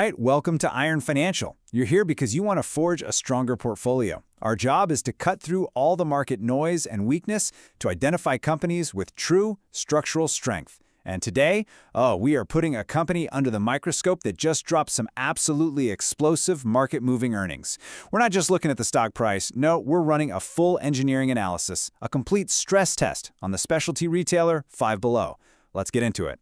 right, welcome to Iron Financial. You're here because you want to forge a stronger portfolio. Our job is to cut through all the market noise and weakness to identify companies with true structural strength. And today, we are putting a company under the microscope that just dropped some absolutely explosive market-moving earnings. We're not just looking at the stock price. No, we're running a full engineering analysis, a complete stress test on the specialty retailer Five Below. Let's get into it.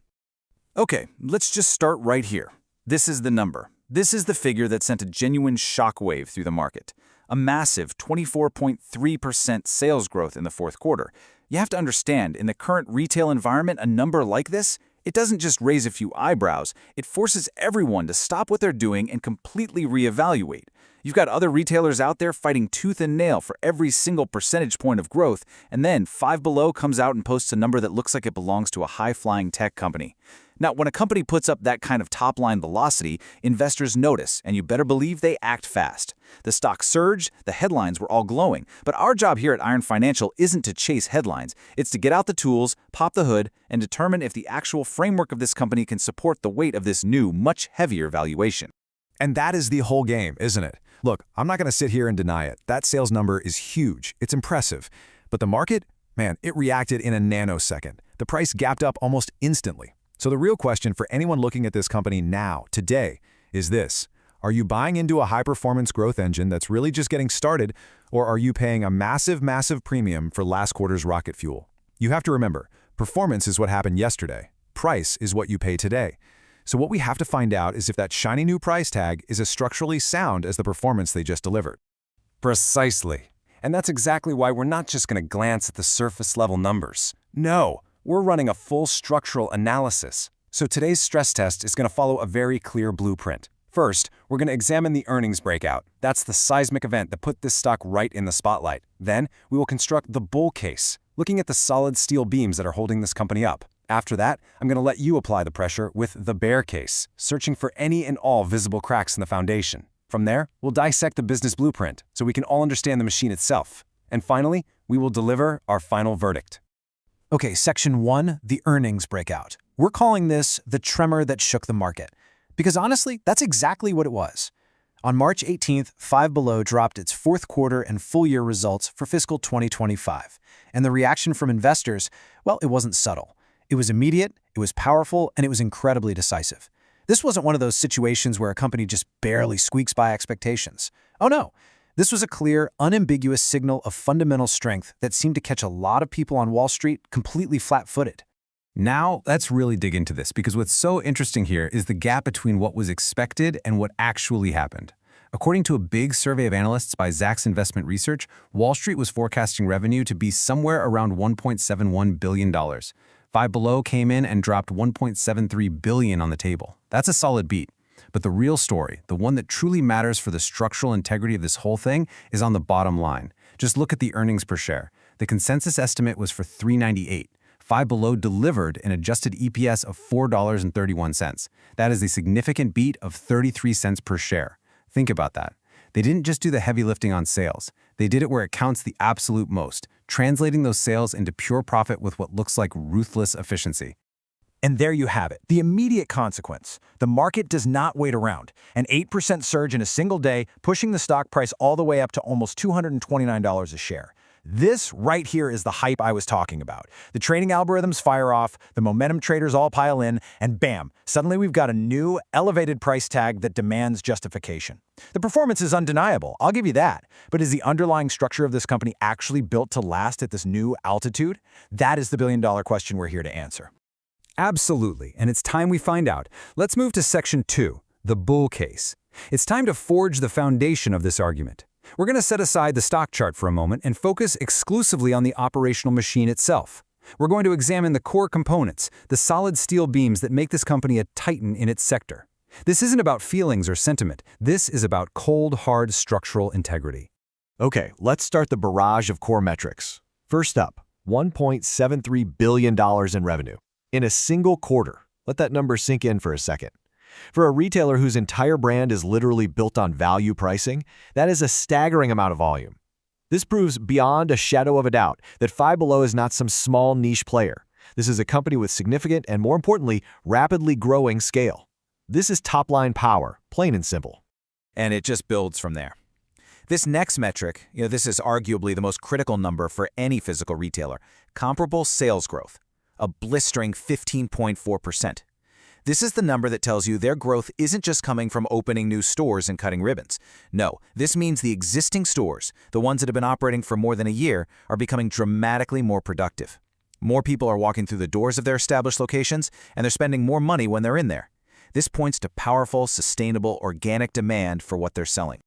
Okay, let's just start right here. This is the number. This is the figure that sent a genuine shockwave through the market. A massive 24.3% sales growth in the fourth quarter. You have to understand, in the current retail environment, a number like this, it doesn't just raise a few eyebrows, it forces everyone to stop what they're doing and completely reevaluate. You've got other retailers out there fighting tooth and nail for every single percentage point of growth, and then Five Below comes out and posts a number that looks like it belongs to a high-flying tech company. Now, when a company puts up that kind of top-line velocity, investors notice, and you better believe they act fast. The stock surged, the headlines were all glowing, but our job here at Iron Financial isn't to chase headlines. It's to get out the tools, pop the hood, and determine if the actual framework of this company can support the weight of this new, much heavier valuation. And that is the whole game, isn't it? Look, I'm not going to sit here and deny it. That sales number is huge. It's impressive. But the market? Man, it reacted in a nanosecond. The price gapped up almost instantly. So the real question for anyone looking at this company now, today, is this. Are you buying into a high-performance growth engine that's really just getting started, or are you paying a massive, massive premium for last quarter's rocket fuel? You have to remember, performance is what happened yesterday. Price is what you pay today. So what we have to find out is if that shiny new price tag is as structurally sound as the performance they just delivered. Precisely. And that's exactly why we're not just going to glance at the surface-level numbers. No, we're running a full structural analysis. So today's stress test is going to follow a very clear blueprint. First, we're going to examine the earnings breakout. That's the seismic event that put this stock right in the spotlight. Then, we will construct the bull case, looking at the solid steel beams that are holding this company up. After that, I'm going to let you apply the pressure with the bear case, searching for any and all visible cracks in the foundation. From there, we'll dissect the business blueprint so we can all understand the machine itself. And finally, we will deliver our final verdict. Okay, Section 1, the earnings breakout. We're calling this the tremor that shook the market. Because honestly, that's exactly what it was. On March 18th, Five Below dropped its fourth quarter and full-year results for fiscal 2025. And the reaction from investors, well, it wasn't subtle. It was immediate, it was powerful, and it was incredibly decisive. This wasn't one of those situations where a company just barely squeaks by expectations. Oh no, this was a clear, unambiguous signal of fundamental strength that seemed to catch a lot of people on Wall Street completely flat-footed. Now, let's really dig into this, because what's so interesting here is the gap between what was expected and what actually happened. According to a big survey of analysts by Zacks Investment Research, Wall Street was forecasting revenue to be somewhere around $1.71 billion. Five Below came in and dropped $1.73 billion on the table. That's a solid beat. But the real story, the one that truly matters for the structural integrity of this whole thing, is on the bottom line. Just look at the earnings per share. The consensus estimate was for $3.98. Five Below delivered an adjusted EPS of $4.31. That is a significant beat of 33 cents per share. Think about that. They didn't just do the heavy lifting on sales. They did it where it counts the absolute most, translating those sales into pure profit with what looks like ruthless efficiency. And there you have it, the immediate consequence. The market does not wait around. An 8% surge in a single day, pushing the stock price all the way up to almost $229 a share. This right here is the hype I was talking about. The trading algorithms fire off, the momentum traders all pile in, and bam, suddenly we've got a new, elevated price tag that demands justification. The performance is undeniable, I'll give you that. But is the underlying structure of this company actually built to last at this new altitude? That is the billion-dollar question we're here to answer. Absolutely, and it's time we find out. Let's move to Section 2, the bull case. It's time to forge the foundation of this argument. We're going to set aside the stock chart for a moment and focus exclusively on the operational machine itself. We're going to examine the core components, the solid steel beams that make this company a titan in its sector. This isn't about feelings or sentiment. This is about cold, hard structural integrity. Okay, let's start the barrage of core metrics. First up, $1.73 billion in revenue. In a single quarter. Let that number sink in for a second. For a retailer whose entire brand is literally built on value pricing, that is a staggering amount of volume. This proves beyond a shadow of a doubt that Five Below is not some small niche player. This is a company with significant and, more importantly, rapidly growing scale. This is top-line power, plain and simple. And it just builds from there. This next metric, this is arguably the most critical number for any physical retailer, comparable sales growth, a blistering 15.4%. This is the number that tells you their growth isn't just coming from opening new stores and cutting ribbons. No, this means the existing stores, the ones that have been operating for more than a year, are becoming dramatically more productive. More people are walking through the doors of their established locations, and they're spending more money when they're in there. This points to powerful, sustainable, organic demand for what they're selling.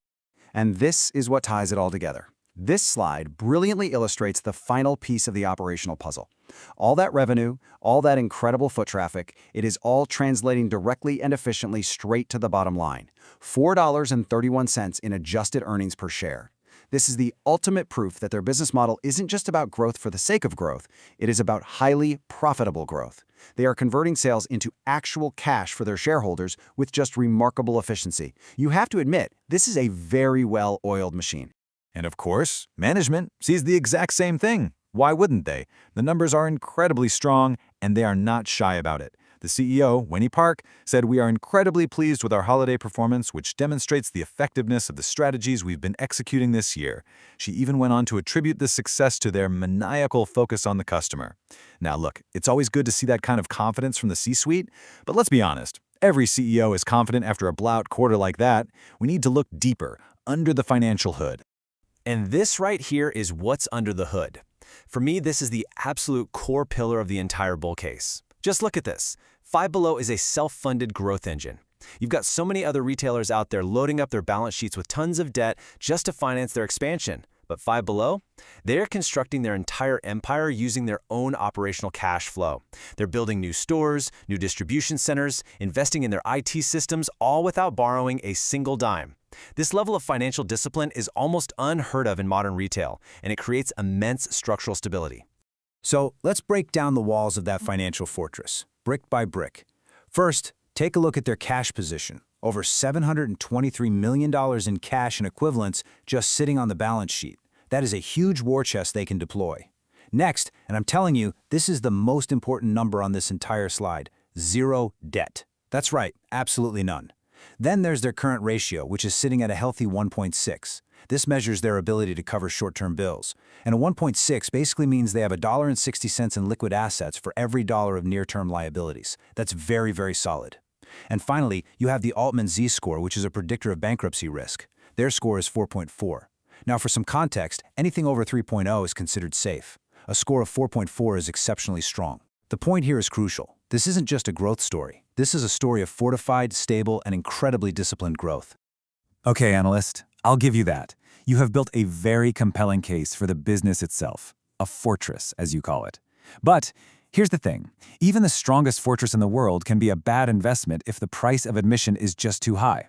And this is what ties it all together. This slide brilliantly illustrates the final piece of the operational puzzle. All that revenue, all that incredible foot traffic, it is all translating directly and efficiently straight to the bottom line. $4.31 in adjusted earnings per share. This is the ultimate proof that their business model isn't just about growth for the sake of growth, it is about highly profitable growth. They are converting sales into actual cash for their shareholders with just remarkable efficiency. You have to admit, this is a very well-oiled machine. And of course, management sees the exact same thing. Why wouldn't they? The numbers are incredibly strong, and they are not shy about it. The CEO, Winnie Park, said, "We are incredibly pleased with our holiday performance, which demonstrates the effectiveness of the strategies we've been executing this year." She even went on to attribute this success to their maniacal focus on the customer. Now look, it's always good to see that kind of confidence from the C-suite, but let's be honest. Every CEO is confident after a blowout quarter like that. We need to look deeper, under the financial hood. And this right here is what's under the hood. For me, this is the absolute core pillar of the entire bull case. Just look at this. Five Below is a self-funded growth engine. You've got so many other retailers out there loading up their balance sheets with tons of debt just to finance their expansion. But Five Below, they're constructing their entire empire using their own operational cash flow. They're building new stores, new distribution centers, investing in their IT systems, all without borrowing a single dime. This level of financial discipline is almost unheard of in modern retail, and it creates immense structural stability. So let's break down the walls of that financial fortress, brick by brick. First, take a look at their cash position. Over $723 million in cash and equivalents just sitting on the balance sheet. That is a huge war chest they can deploy. Next, and I'm telling you, this is the most important number on this entire slide, zero debt. That's right, absolutely none. Then there's their current ratio, which is sitting at a healthy 1.6. This measures their ability to cover short-term bills. And a 1.6 basically means they have $1.60 in liquid assets for every dollar of near-term liabilities. That's very, very solid. And finally, you have the Altman Z-score, which is a predictor of bankruptcy risk. Their score is 4.4. Now, for some context, anything over 3.0 is considered safe. A score of 4.4 is exceptionally strong. The point here is crucial. This isn't just a growth story. This is a story of fortified, stable, and incredibly disciplined growth. Okay, analyst, I'll give you that. You have built a very compelling case for the business itself, a fortress, as you call it. But here's the thing. Even the strongest fortress in the world can be a bad investment if the price of admission is just too high.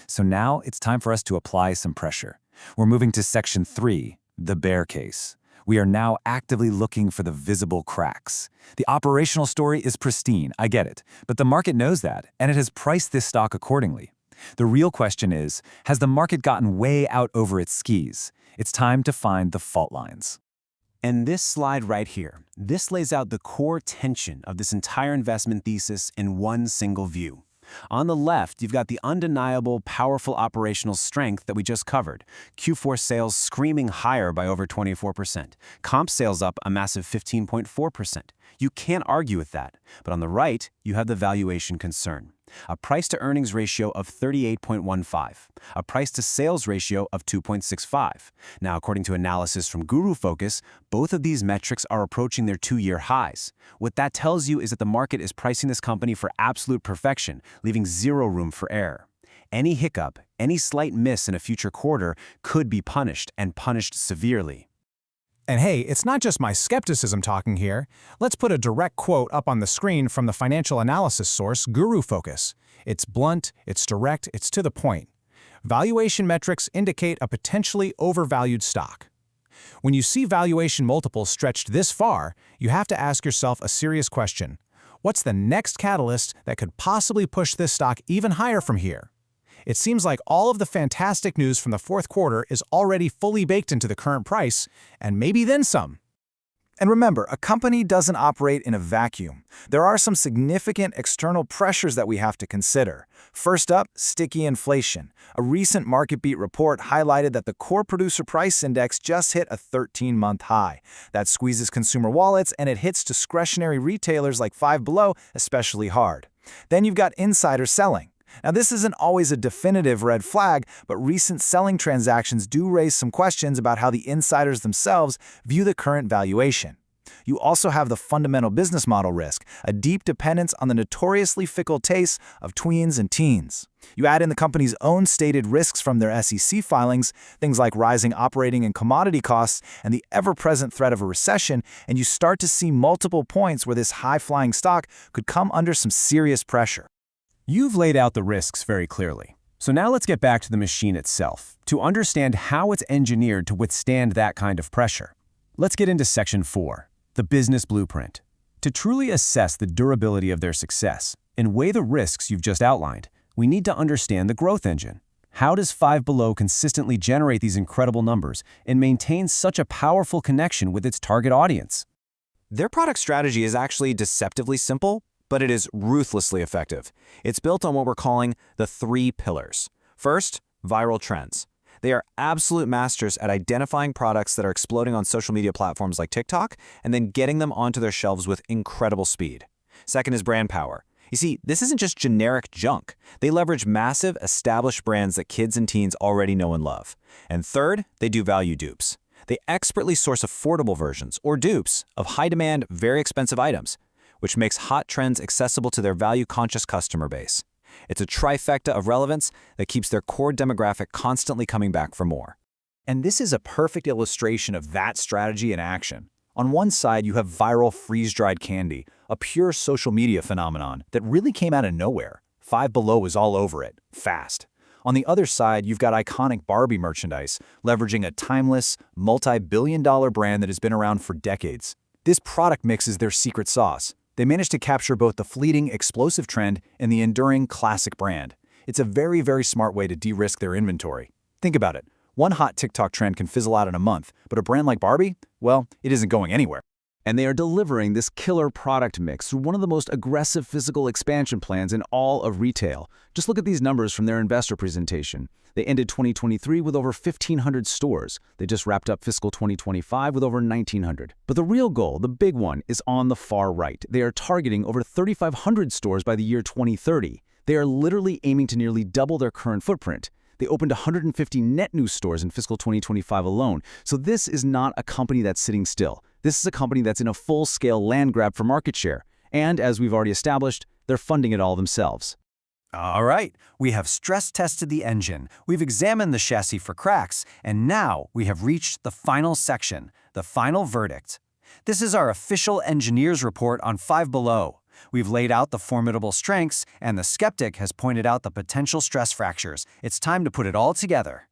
So now it's time for us to apply some pressure. We're moving to Section 3, the bear case. We are now actively looking for the visible cracks. The operational story is pristine, I get it, but the market knows that, and it has priced this stock accordingly. The real question is, has the market gotten way out over its skis? It's time to find the fault lines. And this slide right here, this lays out the core tension of this entire investment thesis in one single view. On the left, you've got the undeniable, powerful operational strength that we just covered. Q4 sales screaming higher by over 24%. Comp sales up a massive 15.4%. You can't argue with that. But on the right, you have the valuation concern. A price-to-earnings ratio of 38.15. A price-to-sales ratio of 2.65. Now, according to analysis from Guru Focus, both of these metrics are approaching their two-year highs. What that tells you is that the market is pricing this company for absolute perfection, leaving zero room for error. Any hiccup, any slight miss in a future quarter could be punished, and punished severely. And hey, it's not just my skepticism talking here. Let's put a direct quote up on the screen from the financial analysis source Guru Focus. It's blunt, it's direct, it's to the point. Valuation metrics indicate a potentially overvalued stock. When you see valuation multiples stretched this far, you have to ask yourself a serious question. What's the next catalyst that could possibly push this stock even higher from here? It seems like all of the fantastic news from the fourth quarter is already fully baked into the current price, and maybe then some. And remember, a company doesn't operate in a vacuum. There are some significant external pressures that we have to consider. First up, sticky inflation. A recent MarketBeat report highlighted that the core producer price index just hit a 13-month high. That squeezes consumer wallets, and it hits discretionary retailers like Five Below especially hard. Then you've got insider selling. Now, this isn't always a definitive red flag, but recent selling transactions do raise some questions about how the insiders themselves view the current valuation. You also have the fundamental business model risk, a deep dependence on the notoriously fickle tastes of tweens and teens. You add in the company's own stated risks from their SEC filings, things like rising operating and commodity costs and the ever-present threat of a recession, and you start to see multiple points where this high-flying stock could come under some serious pressure. You've laid out the risks very clearly. So now let's get back to the machine itself, to understand how it's engineered to withstand that kind of pressure. Let's get into Section 4, the business blueprint. To truly assess the durability of their success and weigh the risks you've just outlined, we need to understand the growth engine. How does Five Below consistently generate these incredible numbers and maintain such a powerful connection with its target audience? Their product strategy is actually deceptively simple, but it is ruthlessly effective. It's built on what we're calling the 3 pillars. First, viral trends. They are absolute masters at identifying products that are exploding on social media platforms like TikTok and then getting them onto their shelves with incredible speed. Second is brand power. You see, this isn't just generic junk. They leverage massive, established brands that kids and teens already know and love. And third, they do value dupes. They expertly source affordable versions, or dupes, of high-demand, very expensive items, which makes hot trends accessible to their value-conscious customer base. It's a trifecta of relevance that keeps their core demographic constantly coming back for more. And this is a perfect illustration of that strategy in action. On one side, you have viral freeze-dried candy, a pure social media phenomenon that really came out of nowhere. Five Below was all over it, fast. On the other side, you've got iconic Barbie merchandise, leveraging a timeless, multi-billion-dollar brand that has been around for decades. This product mix is their secret sauce. They managed to capture both the fleeting, explosive trend and the enduring, classic brand. It's a very, very smart way to de-risk their inventory. Think about it. One hot TikTok trend can fizzle out in a month, but a brand like Barbie, well, it isn't going anywhere. And they are delivering this killer product mix through one of the most aggressive physical expansion plans in all of retail. Just look at these numbers from their investor presentation. They ended 2023 with over 1,500 stores. They just wrapped up fiscal 2025 with over 1,900. But the real goal, the big one, is on the far right. They are targeting over 3,500 stores by the year 2030. They are literally aiming to nearly double their current footprint. They opened 150 net new stores in fiscal 2025 alone. So this is not a company that's sitting still. This is a company that's in a full-scale land grab for market share. And as we've already established, they're funding it all themselves. All right, we have stress-tested the engine, we've examined the chassis for cracks, and now we have reached the final section, the final verdict. This is our official engineer's report on Five Below. We've laid out the formidable strengths, and the skeptic has pointed out the potential stress fractures. It's time to put it all together.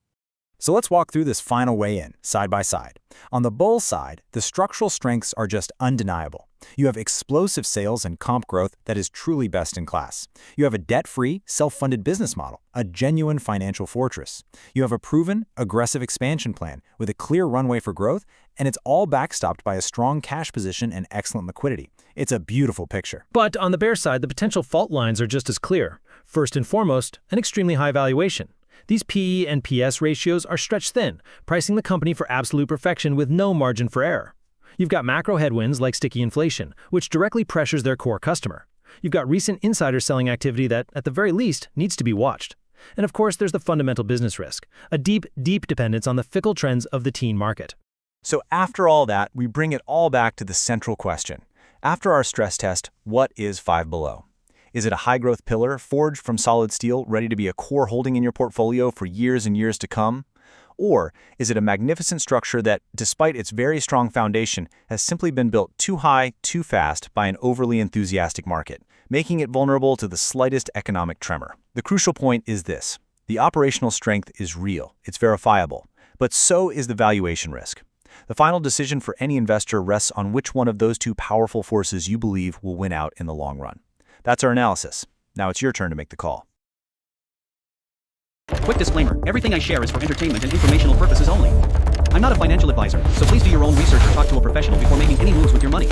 So let's walk through this final weigh-in, side by side. On the bull side, the structural strengths are just undeniable. You have explosive sales and comp growth that is truly best in class. You have a debt-free, self-funded business model, a genuine financial fortress. You have a proven, aggressive expansion plan with a clear runway for growth, and it's all backstopped by a strong cash position and excellent liquidity. It's a beautiful picture. But on the bear side, the potential fault lines are just as clear. First and foremost, an extremely high valuation. These PE and PS ratios are stretched thin, pricing the company for absolute perfection with no margin for error. You've got macro headwinds like sticky inflation, which directly pressures their core customer. You've got recent insider selling activity that, at the very least, needs to be watched. And of course, there's the fundamental business risk, a deep, deep dependence on the fickle trends of the teen market. So after all that, we bring it all back to the central question. After our stress test, what is Five Below? Is it a high-growth pillar forged from solid steel, ready to be a core holding in your portfolio for years and years to come? Or is it a magnificent structure that, despite its very strong foundation, has simply been built too high, too fast by an overly enthusiastic market, making it vulnerable to the slightest economic tremor? The crucial point is this. The operational strength is real, it's verifiable, but so is the valuation risk. The final decision for any investor rests on which one of those two powerful forces you believe will win out in the long run. That's our analysis. Now it's your turn to make the call. Quick disclaimer, everything I share is for entertainment and informational purposes only. I'm not a financial advisor, so please do your own research or talk to a professional before making any moves with your money.